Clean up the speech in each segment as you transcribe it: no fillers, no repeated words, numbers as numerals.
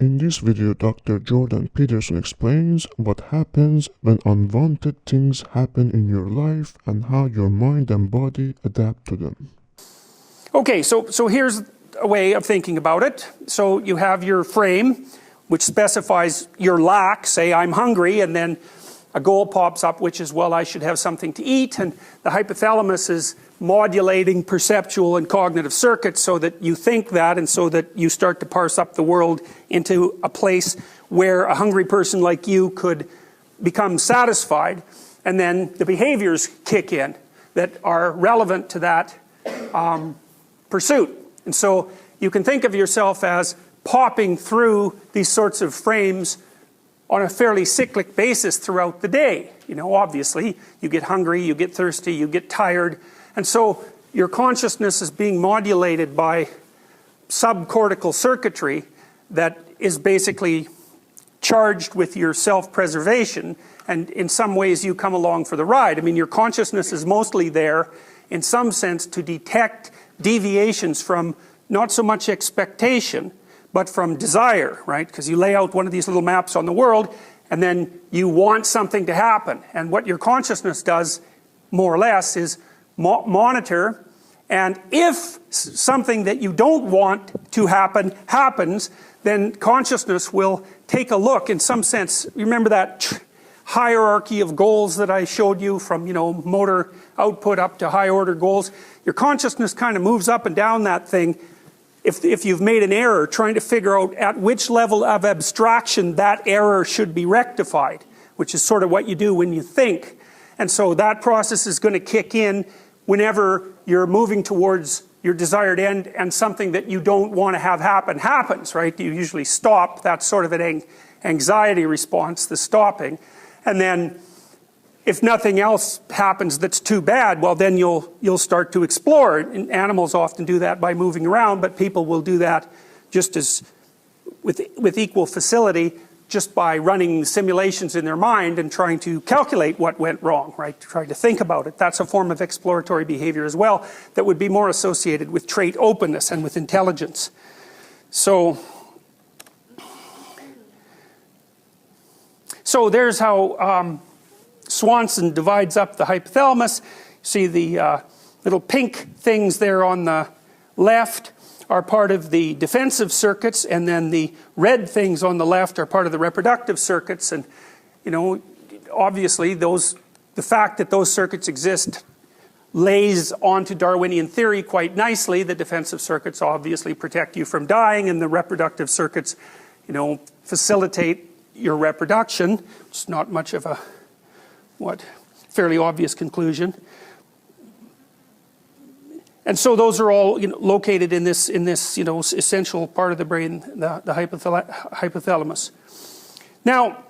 In this video, Dr. Jordan Peterson explains what happens when unwanted things happen in your life and how your mind and body adapt to them. Okay, so here's a way of thinking about it. So you have your frame, which specifies your lack, say I'm hungry, and then a goal pops up, which is, well, I should have something to eat, and the hypothalamus is modulating perceptual and cognitive circuits so that you think that, and so that you start to parse up the world into a place where a hungry person like you could become satisfied, and then the behaviors kick in that are relevant to that pursuit. And so you can think of yourself as popping through these sorts of frames on a fairly cyclic basis throughout the day. You know, obviously, you get hungry, you get thirsty, you get tired, and so your consciousness is being modulated by subcortical circuitry that is basically charged with your self-preservation, and in some ways you come along for the ride. I mean, your consciousness is mostly there, in some sense, to detect deviations from not so much expectation, but from desire, right? Because you lay out one of these little maps on the world, and then you want something to happen. And what your consciousness does, more or less, is monitor, and if something that you don't want to happen happens, then consciousness will take a look, in some sense. Remember that hierarchy of goals that I showed you, from, you know, motor output up to high order goals? Your consciousness kind of moves up and down that thing if you've made an error, trying to figure out at which level of abstraction that error should be rectified, which is sort of what you do when you think. And so that process is going to kick in whenever you're moving towards your desired end, and something that you don't want to have happen happens, right? You usually stop. That's sort of an anxiety response, the stopping. And then if nothing else happens that's too bad, well, then you'll start to explore. And animals often do that by moving around, but people will do that just as with equal facility, just by running simulations in their mind and trying to calculate what went wrong, right? Trying to think about it. That's a form of exploratory behavior as well that would be more associated with trait openness and with intelligence. So there's how Swanson divides up the hypothalamus. See the little pink things there on the left are part of the defensive circuits, and then the red things on the left are part of the reproductive circuits. And, you know, obviously the fact that those circuits exist lays onto Darwinian theory quite nicely. The defensive circuits obviously protect you from dying, and the reproductive circuits, you know, facilitate your reproduction. It's not much of a fairly obvious conclusion. And so those are all, you know, located in this you know, essential part of the brain, the hypothalamus. Now,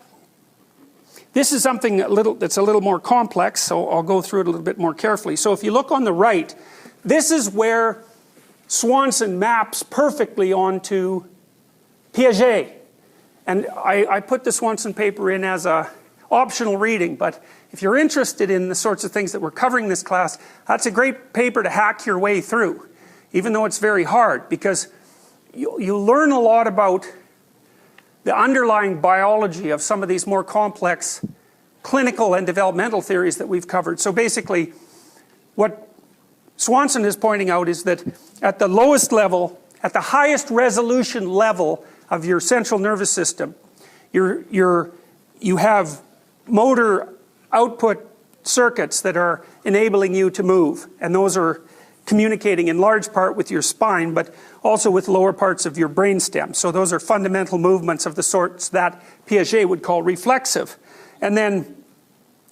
this is something that's a little more complex, so I'll go through it a little bit more carefully. So if you look on the right, this is where Swanson maps perfectly onto Piaget. And I put the Swanson paper in as a optional reading, but if you're interested in the sorts of things that we're covering in this class, that's a great paper to hack your way through, even though it's very hard, because you learn a lot about the underlying biology of some of these more complex clinical and developmental theories that we've covered. So basically, what Swanson is pointing out is that at the lowest level, at the highest resolution level of your central nervous system, you have motor output circuits that are enabling you to move, and those are communicating in large part with your spine, but also with lower parts of your brainstem. So those are fundamental movements of the sorts that Piaget would call reflexive. And then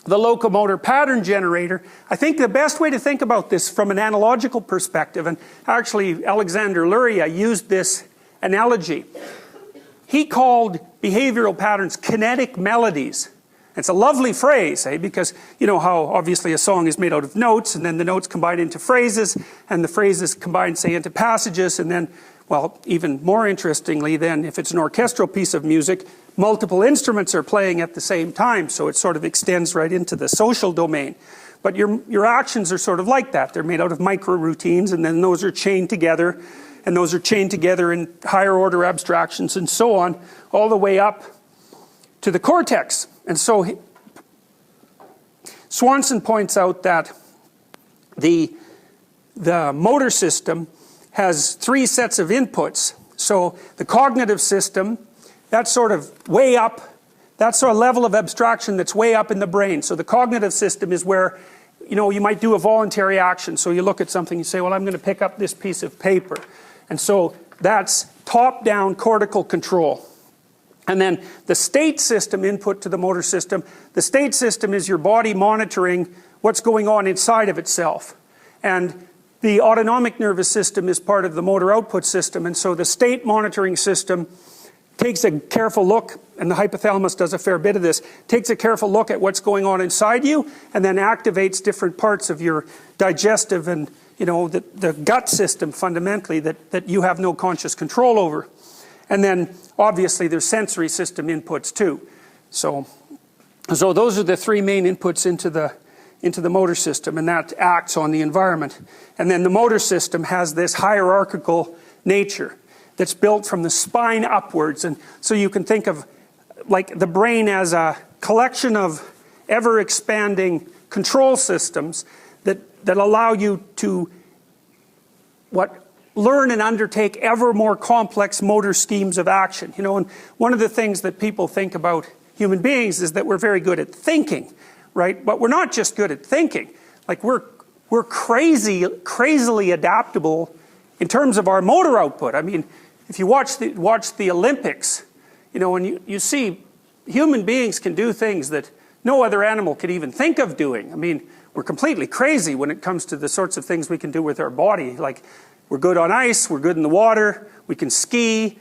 the locomotor pattern generator, I think the best way to think about this from an analogical perspective, and actually Alexander Luria used this analogy. He called behavioral patterns kinetic melodies. It's a lovely phrase, because you know how obviously a song is made out of notes, and then the notes combine into phrases, and the phrases combine, say, into passages, and then, well, even more interestingly then, if it's an orchestral piece of music, multiple instruments are playing at the same time, so it sort of extends right into the social domain. But your actions are sort of like that. They're made out of micro routines, and then those are chained together and those are chained together in higher order abstractions and so on, all the way up to the cortex. And so Swanson points out that the motor system has 3 sets of inputs. So the cognitive system, that's sort of way up, that's a level of abstraction that's way up in the brain. So the cognitive system is where, you know, you might do a voluntary action. So you look at something, you say, well, I'm going to pick up this piece of paper. And so that's top-down cortical control. And then the state system input to the motor system, the state system is your body monitoring what's going on inside of itself. And the autonomic nervous system is part of the motor output system, and so the state monitoring system takes a careful look, and the hypothalamus does a fair bit of this, takes a careful look at what's going on inside you, and then activates different parts of your digestive and, you know, the gut system fundamentally that you have no conscious control over. And then obviously there's sensory system inputs too. So those are the 3 main inputs into the motor system, and that acts on the environment. And then the motor system has this hierarchical nature that's built from the spine upwards. And so you can think of like the brain as a collection of ever-expanding control systems that allow you to learn and undertake ever more complex motor schemes of action. You know, and one of the things that people think about human beings is that we're very good at thinking. Right? But we're not just good at thinking. Like we're crazily adaptable in terms of our motor output. I mean, if you watch the Olympics, you know, and you see human beings can do things that no other animal could even think of doing. I mean, we're completely crazy when it comes to the sorts of things we can do with our body. Like, we're good on ice, we're good in the water, we can ski.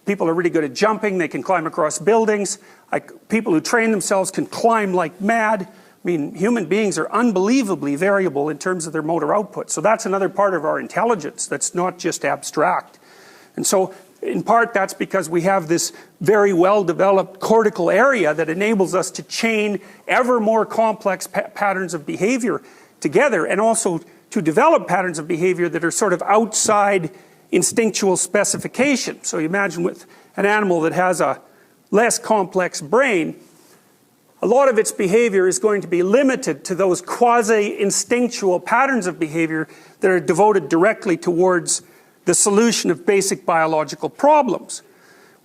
People are really good at jumping, they can climb across buildings. Like, people who train themselves can climb like mad. I mean, human beings are unbelievably variable in terms of their motor output. So that's another part of our intelligence that's not just abstract. And so, in part, that's because we have this very well-developed cortical area that enables us to chain ever more complex patterns of behavior together, and also to develop patterns of behavior that are sort of outside instinctual specification. So you imagine with an animal that has a less complex brain, a lot of its behavior is going to be limited to those quasi-instinctual patterns of behavior that are devoted directly towards the solution of basic biological problems.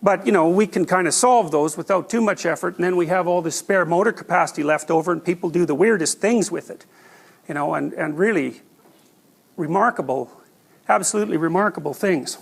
But, you know, we can kind of solve those without too much effort, and then we have all this spare motor capacity left over, and people do the weirdest things with it. You know, and really remarkable, absolutely remarkable things.